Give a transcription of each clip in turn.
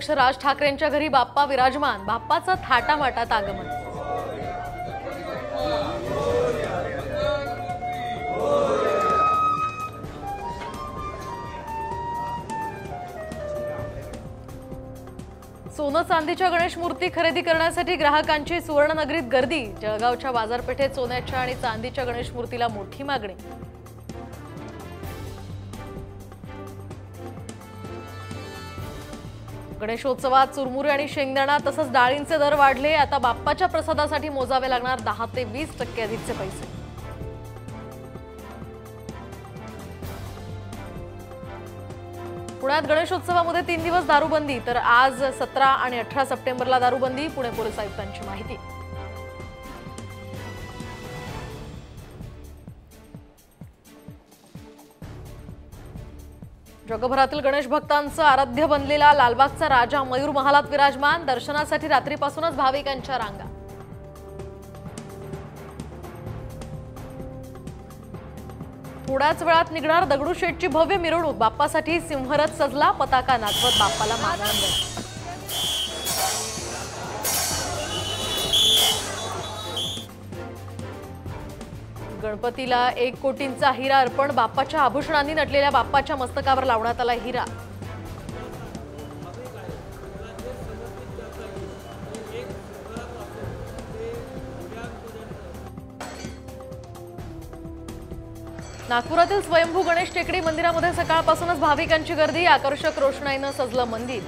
पक्ष राज ठाकरेंच्या घरी बाप्पा विराजमान, बाप्पाचं थाटामाटात आगमन। सोनं चांदीच्या गणेश मूर्ती खरेदी करण्यासाठी ग्राहकांची सुवर्णनगरीत गर्दी। जळगावच्या बाजारपेठेत सोन्याच्या आणि चांदीच्या गणेश मूर्तीला मोठी मागणी। गणेशोत्सवात चुरमुरे आणि शेंगदाणा तसंच डाळींचे दर वाढले। आता बाप्पाच्या प्रसादासाठी मोजावे लागणार 10 ते 20% अधिकचे पैसे। पुण्यात गणेशोत्सवामध्ये 3 दिवस दारूबंदी, तर आज 17 आणि 18 सप्टेंबरला दारूबंदी। पुणे पोलीस आयुक्तांची माहिती। जगभरातील गणेश भक्तांचं आराध्य बनलेला लालबागचा राजा मयूर महालात विराजमान। दर्शनासाठी रात्रीपासूनच भाविकांच्या रांगा। थोड्याच वेळात निघणार दगडूशेठची भव्य मिरवणूक। बाप्पासाठी सिंहरथ सजला, पताका नाचवत बाप्पाला मानवंदन। गणपतीला 1 कोटींचा हिरा अर्पण। बाप्पाच्या आभूषणांनी नटलेल्या बाप्पाच्या मस्तकावर लावण्यात आला हिरा। नागपुरातील स्वयंभू गणेश टेकडी मंदिरामध्ये सकाळपासूनच भाविकांची गर्दी। आकर्षक रोषणाईनं सजलं मंदिर।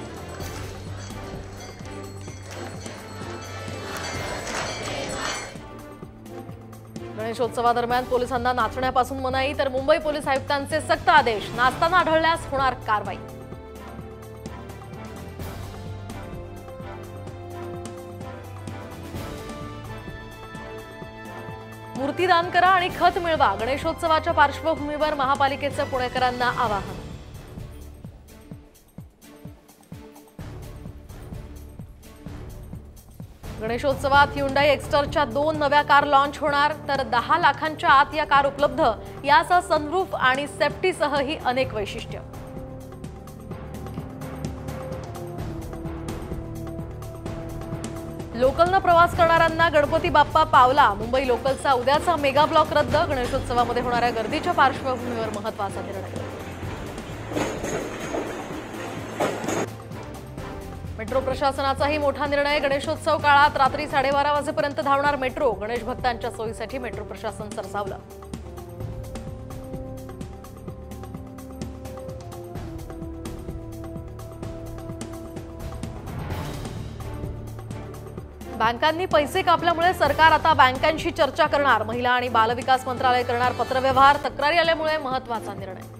गणेशोत्सवादरम्यान पोलिसांना नाचण्यापासून मनाई, तर मुंबई पोलीस आयुक्तांचे सक्त आदेश। नाचताना आढळल्यास होणार कारवाई। मूर्तीदान करा आणि खत मिळवा। गणेशोत्सवाच्या पार्श्वभूमीवर महापालिकेचं पुणेकरांना आवाहन। गणेशोत्सवात Hyundai एक्स्टरच्या 2 नव्या कार लॉन्च होणार, तर 10 लाखांच्या आत या कार उपलब्ध। यासह सनरूफ आणि सेफ्टीसह ही अनेक वैशिष्ट्ये। लोकलनं प्रवास करणाऱ्यांना गणपती बाप्पा पावला। मुंबई लोकलचा उद्याचा मेगा ब्लॉक रद्द। गणेशोत्सवामध्ये होणाऱ्या गर्दीच्या पार्श्वभूमीवर महत्त्वाचा निर्णय। मेट्रो प्रशासनाचाही मोठा निर्णय। गणेशोत्सव काळात रात्री 12:30 वाजेपर्यंत धावणार मेट्रो। गणेश भक्तांच्या सोयीसाठी मेट्रो प्रशासन सरसावलं। बँकांनी पैसे कापल्यामुळे सरकार आता बँकांशी चर्चा करणार। महिला आणि बालविकास मंत्रालय करणार पत्रव्यवहार। तक्रारी आल्यामुळे महत्त्वाचा निर्णय।